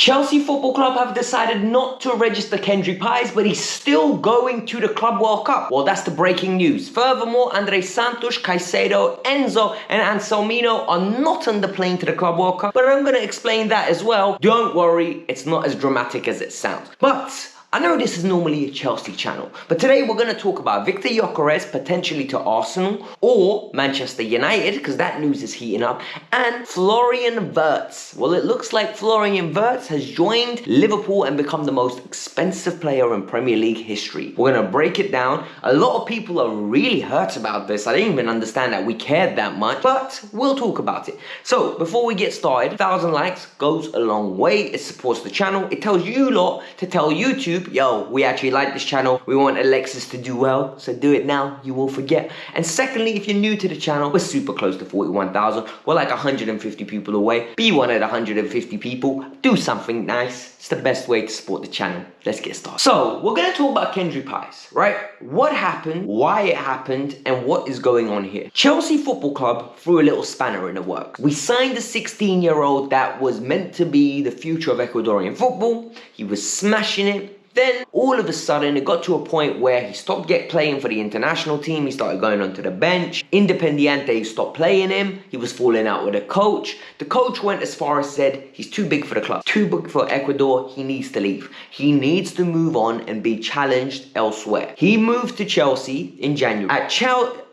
Chelsea Football Club have decided not to register Kendry Paez, but he's still going to the Club World Cup. Well, that's the breaking news. Furthermore, Santos, Caicedo, Enzo and Anselmino are not on the plane to the Club World Cup, but I'm going to explain that as well. Don't worry, it's not as dramatic as it sounds. But I know this is normally a Chelsea channel, but today we're going to talk about Victor Gyokores potentially to Arsenal or Manchester United, because that news is heating up, and Florian Wirtz. Well, it looks like Florian Wirtz has joined Liverpool and become the most expensive player in Premier League history. We're going to break it down. A lot of people are really hurt about this. I didn't even understand that we cared that much, but we'll talk about it. So before we get started, 1,000 likes goes a long way. It supports the channel. It tells you lot to tell YouTube, yo, we actually like this channel, we want Alexis to do well, so do it now, you will forget. And secondly, if you're new to the channel, we're super close to 41,000, we're like 150 people away. Be one of the 150 people, do something nice. It's the best way to support the channel. Let's get started. So, we're going to talk about Kendry Paez, right? What happened, why it happened, and what is going on here. Chelsea Football Club threw a little spanner in the works. We signed a 16-year-old that was meant to be the future of Ecuadorian football. He was smashing it. Then, all of a sudden, it got to a point where he stopped playing for the international team. He started going onto the bench. Independiente stopped playing him. He was falling out with the coach. The coach went as far as said, he's too big for the club. Too big for Ecuador. He needs to leave. He needs to move on and be challenged elsewhere. He moved to Chelsea in January.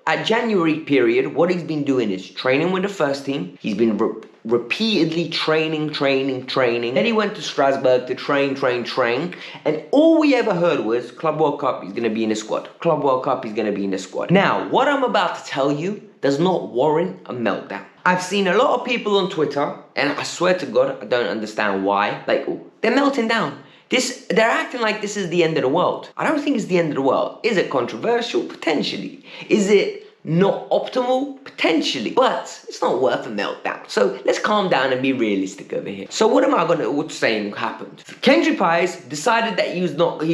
At January period, what he's been doing is training with the first team. He's been repeatedly training. Then he went to Strasbourg to train. And all we ever heard was, Club World Cup, he's going to be in the squad. Club World Cup, he's going to be in the squad. Now, what I'm about to tell you does not warrant a meltdown. I've seen a lot of people on Twitter, and I swear to God, I don't understand why. Like, they're melting down. They're acting like this is the end of the world. I don't think it's the end of the world. Is it controversial? Potentially. Is it not optimal? Potentially. But it's not worth a meltdown. So let's calm down and be realistic over here. So what am I saying happened? Kendry Paez decided that he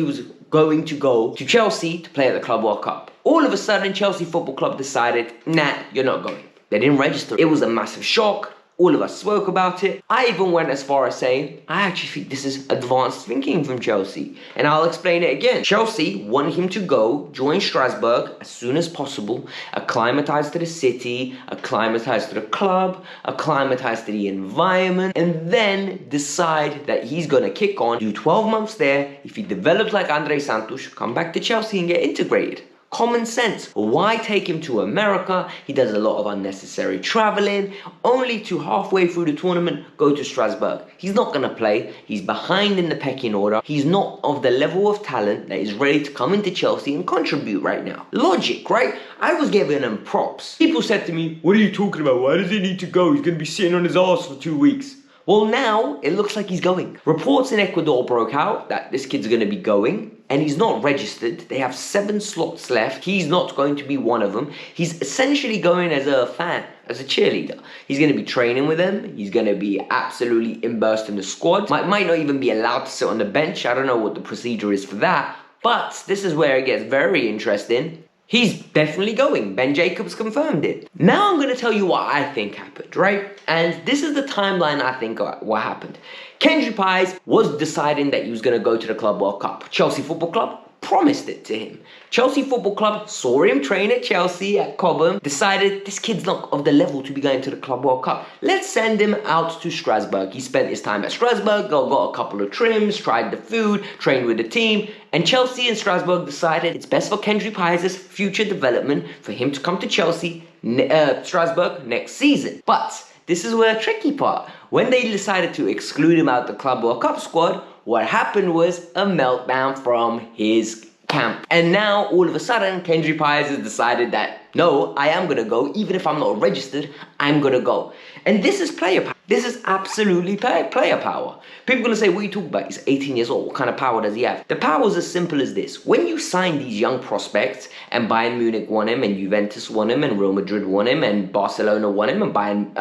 was going to go to Chelsea to play at the Club World Cup. All of a sudden, Chelsea Football Club decided, nah, you're not going. They didn't register. It was a massive shock. All of us spoke about it. I even went as far as saying, I actually think this is advanced thinking from Chelsea. And I'll explain it again. Chelsea wanted him to go, join Strasbourg as soon as possible, acclimatize to the city, acclimatize to the club, acclimatize to the environment, and then decide that he's going to kick on, do 12 months there. If he develops like Santos, come back to Chelsea and get integrated. Common sense. Why take him to America? He does a lot of unnecessary traveling, only to halfway through the tournament go to Strasbourg. He's not going to play. He's behind in the pecking order. He's not of the level of talent that is ready to come into Chelsea and contribute right now. Logic, right? I was giving him props. People said to me, what are you talking about? Why does he need to go? He's going to be sitting on his ass for 2 weeks. Well, now it looks like he's going. Reports in Ecuador broke out that this kid's going to be going, and he's not registered. They have 7 slots left. He's not going to be one of them. He's essentially going as a fan, as a cheerleader. He's going to be training with them. He's going to be absolutely immersed in the squad. Might not even be allowed to sit on the bench. I don't know what the procedure is for that. But this is where it gets very interesting. He's definitely going. Ben Jacobs confirmed it. Now I'm going to tell you what I think happened, right? And this is the timeline I think what happened. Kendry Paez was deciding that he was going to go to the Club World Cup. Chelsea Football Club promised it to him. Chelsea Football Club saw him train at Chelsea, at Cobham, decided this kid's not of the level to be going to the Club World Cup. Let's send him out to Strasbourg. He spent his time at Strasbourg, got a couple of trims, tried the food, trained with the team, and Chelsea and Strasbourg decided it's best for Kendry Paez's future development for him to come to Chelsea, Strasbourg next season. But this is where the tricky part. When they decided to exclude him out the Club World Cup squad, what happened was a meltdown from his camp. And now, all of a sudden, Kendry Paez has decided that, no, I am going to go. Even if I'm not registered, I'm going to go. And this is player power. This is absolutely player power. People are going to say, what are you talking about? He's 18 years old. What kind of power does he have? The power is as simple as this. When you sign these young prospects, and Bayern Munich won him, and Juventus won him, and Real Madrid won him, and Barcelona won him, and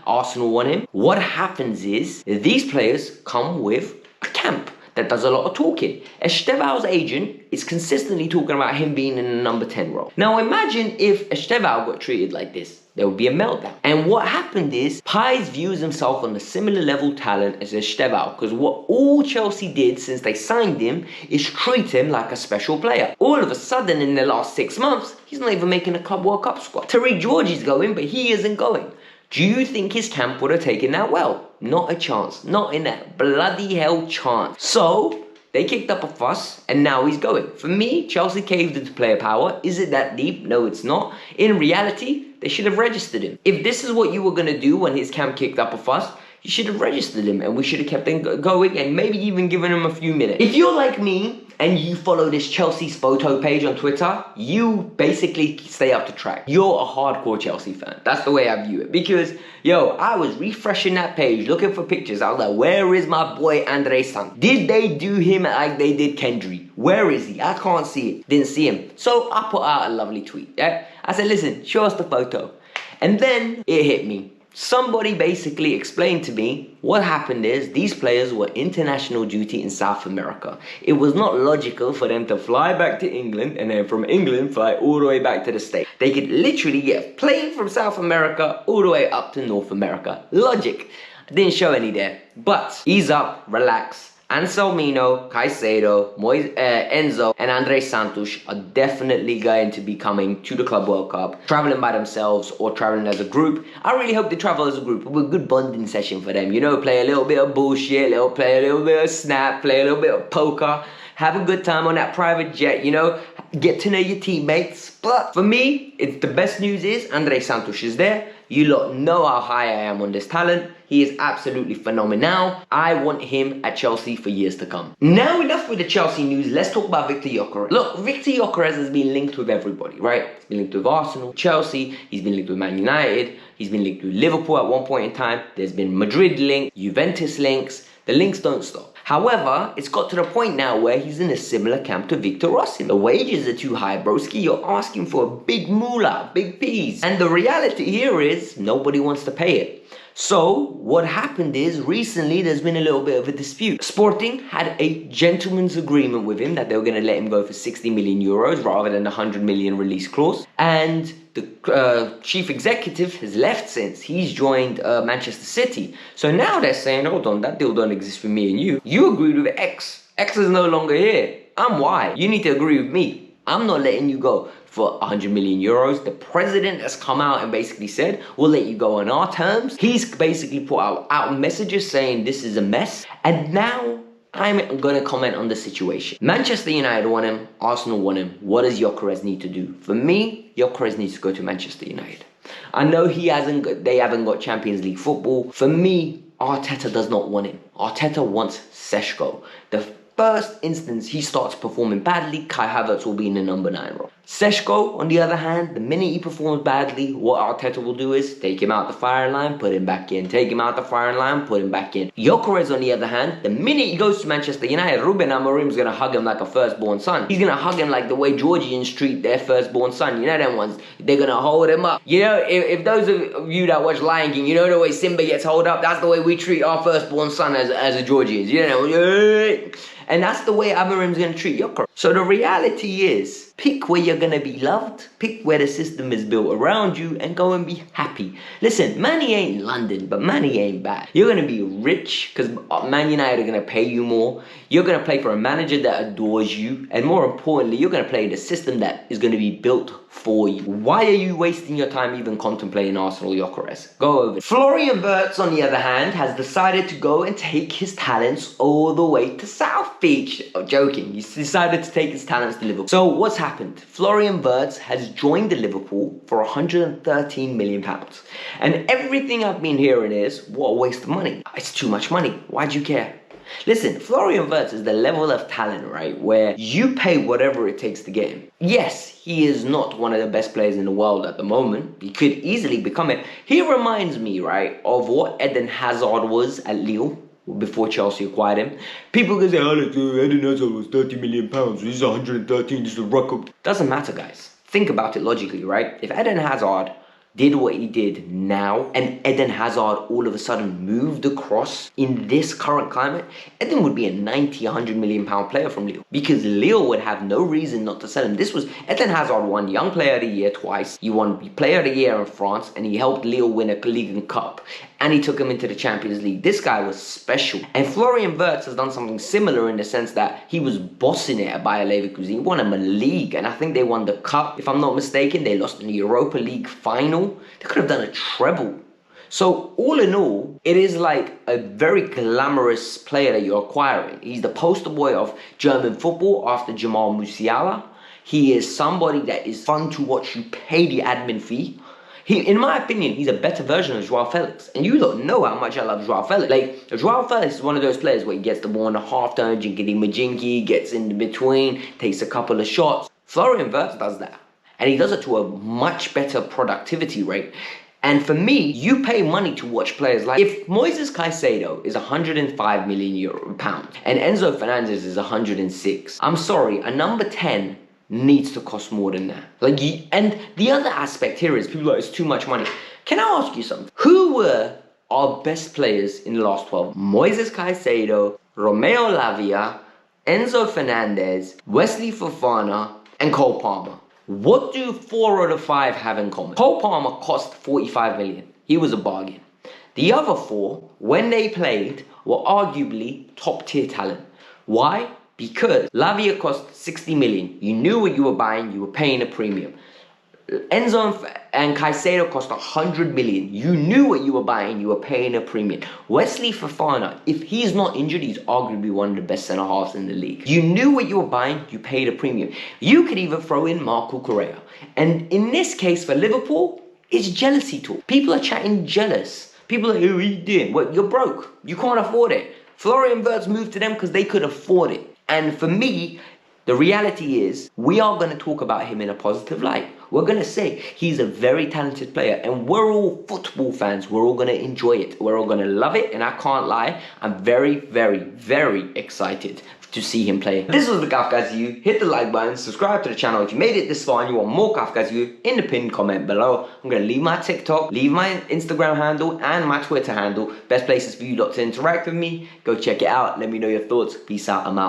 Arsenal won him, what happens is these players come with a camp. that does a lot of talking. Esteval's agent is consistently talking about him being in a number 10 role. Now imagine if Esteval got treated like this. There would be a meltdown. And what happened is, Paez views himself on a similar level talent as Esteval, because what all Chelsea did since they signed him is treat him like a special player. All of a sudden, in the last 6 months, he's not even making a Club World Cup squad. Tariq Georgie's going, but he isn't going. Do you think his camp would have taken that well? Not a chance. Not in a bloody hell chance. So, they kicked up a fuss, and now he's going. For me, Chelsea caved into player power. Is it that deep? No, it's not. In reality, they should have registered him. If this is what you were going to do when his camp kicked up a fuss, you should have registered him, and we should have kept him going, and maybe even given him a few minutes. If you're like me, and you follow this Chelsea photo page on Twitter, you basically stay up to track. You're a hardcore Chelsea fan. That's the way I view it. Because, yo, I was refreshing that page, looking for pictures. I was like, where is my boy Andre Santos? Did they do him like they did Kendry? Where is he? I can't see it. Didn't see him. So I put out a lovely tweet. Yeah? I said, listen, show us the photo. And then it hit me. Somebody basically explained to me what happened is these players were international duty in South America. It was not logical for them to fly back to England and then from England fly all the way back to the States. They could literally get a plane from South America all the way up to North America. Logic. I didn't show any there. But ease up, relax. Anselmino, Caicedo, Enzo, and Andre Santos are definitely going to be coming to the Club World Cup, traveling by themselves or traveling as a group. I really hope they travel as a group. It will be a good bonding session for them. You know, play a little bit of bullshit, play a little bit of snap, play a little bit of poker, have a good time on that private jet, you know, get to know your teammates. But for me, it's the best news is Andre Santos is there. You lot know how high I am on this talent. He is absolutely phenomenal. I want him at Chelsea for years to come. Now enough with the Chelsea news, let's talk about Victor Gyokores. Look, Victor Gyokores has been linked with everybody, right? He's been linked with Arsenal, Chelsea, he's been linked with Man United, he's been linked with Liverpool at one point in time, there's been Madrid links, Juventus links, the links don't stop. However, it's got to the point now where he's in a similar camp to Victor Osimhen. The wages are too high, broski. You're asking for a big moolah, big peas. And the reality here is nobody wants to pay it. So what happened is recently there's been a little bit of a dispute. Sporting had a gentleman's agreement with him that they were going to let him go for 60 million euros rather than the 100 million release clause. And the chief executive has left since. He's joined Manchester City. So now they're saying, hold on, that deal don't exist for me and you. You agreed with X. X is no longer here. I'm Y. You need to agree with me. I'm not letting you go for 100 million euros. The president has come out and basically said, we'll let you go on our terms. He's basically put out messages saying this is a mess. And now I'm going to comment on the situation. Manchester United want him. Arsenal want him. What does Gyokores need to do? For me, Gyokores needs to go to Manchester United. I know they haven't got Champions League football. For me, Arteta does not want him. Arteta wants Seshko. The first instance he starts performing badly, Kai Havertz will be in the number 9 role. Seshko, on the other hand, the minute he performs badly, what Arteta will do is take him out the firing line, put him back in. Take him out the firing line, put him back in. Gyokores, on the other hand, the minute he goes to Manchester United, Ruben Amorim's going to hug him like a firstborn son. He's going to hug him like the way Georgians treat their firstborn son. You know them ones? They're going to hold him up. You know, if those of you that watch Lion King, you know the way Simba gets held up? That's the way we treat our firstborn son as a Georgians. You know? And that's the way Amorim's going to treat Gyokores. So the reality is, pick where you're going to be loved, pick where the system is built around you, and go and be happy. Listen, Manny ain't London, but Manny ain't bad. You're going to be rich, because Man United are going to pay you more. You're going to play for a manager that adores you. And more importantly, you're going to play in a system that is going to be built for you. Why are you wasting your time even contemplating Arsenal Gyokores? Go over it. Florian Wirtz, on the other hand, has decided to go and take his talents all the way to South Beach. I'm joking. He's decided to take his talents to Liverpool. So what's happened? Florian Wirtz has joined the Liverpool for £113 million. And everything I've been hearing is, what a waste of money. It's too much money. Why'd you care? Listen, Florian Wirtz is the level of talent, right, where you pay whatever it takes to get him. Yes, he is not one of the best players in the world at the moment. He could easily become it. He reminds me, right, of what Eden Hazard was at Lille before Chelsea acquired him. People can say, Alex, Eden Hazard was £30 million. This is 113, this is a record. Doesn't matter, guys. Think about it logically, right? If Eden Hazard did what he did now and Eden Hazard all of a sudden moved across in this current climate, Eden would be a 90, 100 million pound player from Lille, because Lille would have no reason not to sell him. This was Eden Hazard won Young Player of the Year twice. He won Player of the Year in France, and he helped Lille win a league and cup. And he took him into the Champions League. This guy was special. And Florian Wirtz has done something similar in the sense that he was bossing it at Bayer Leverkusen. He won him a league, and I think they won the cup. If I'm not mistaken, they lost in the Europa League final. They could have done a treble. So all in all, it is like a very glamorous player that you're acquiring. He's the poster boy of German football after Jamal Musiala. He is somebody that is fun to watch. You pay the admin fee. In my opinion, he's a better version of Joao Felix. And you don't know how much I love Joao Felix. Like, Joao Felix is one of those players where he gets the ball in the half turn, jinkity majinky, gets in between, takes a couple of shots. Florian Wirtz does that. And he does it to a much better productivity rate. And for me, you pay money to watch players like... If Moises Caicedo is 105 million pounds and Enzo Fernandez is 106, I'm sorry, a number 10 needs to cost more than that. And the other aspect here is people are like, it's too much money. Can I ask you something? Who were our best players in the last 12? Moises Caicedo, Romeo Lavia, Enzo Fernandez, Wesley Fofana, and Cole Palmer. What do 4 out of 5 have in common? Cole Palmer cost 45 million. He was a bargain. The other 4, when they played, were arguably top tier talent. Why? Because Lavia cost 60 million. You knew what you were buying, you were paying a premium. Enzo and Caicedo cost 100 million. You knew what you were buying, you were paying a premium. Wesley Fofana, if he's not injured, he's arguably one of the best centre-halves in the league. You knew what you were buying, you paid a premium. You could even throw in Marco Correa. And in this case for Liverpool, it's jealousy talk. People are chatting jealous. People are like, who are you doing? What, you're broke. You can't afford it. Florian Wirtz moved to them because they could afford it. And for me, the reality is, we are going to talk about him in a positive light. We're going to say he's a very talented player, and we're all football fans. We're all going to enjoy it. We're all going to love it, and I can't lie, I'm very, very, very excited to see him play. This was the Kavkas View. Hit the like button, subscribe to the channel. If you made it this far and you want more Kavkas View, in the pinned comment below. I'm going to leave my TikTok, leave my Instagram handle, and my Twitter handle. Best places for you lot to interact with me. Go check it out. Let me know your thoughts. Peace out. I'm out.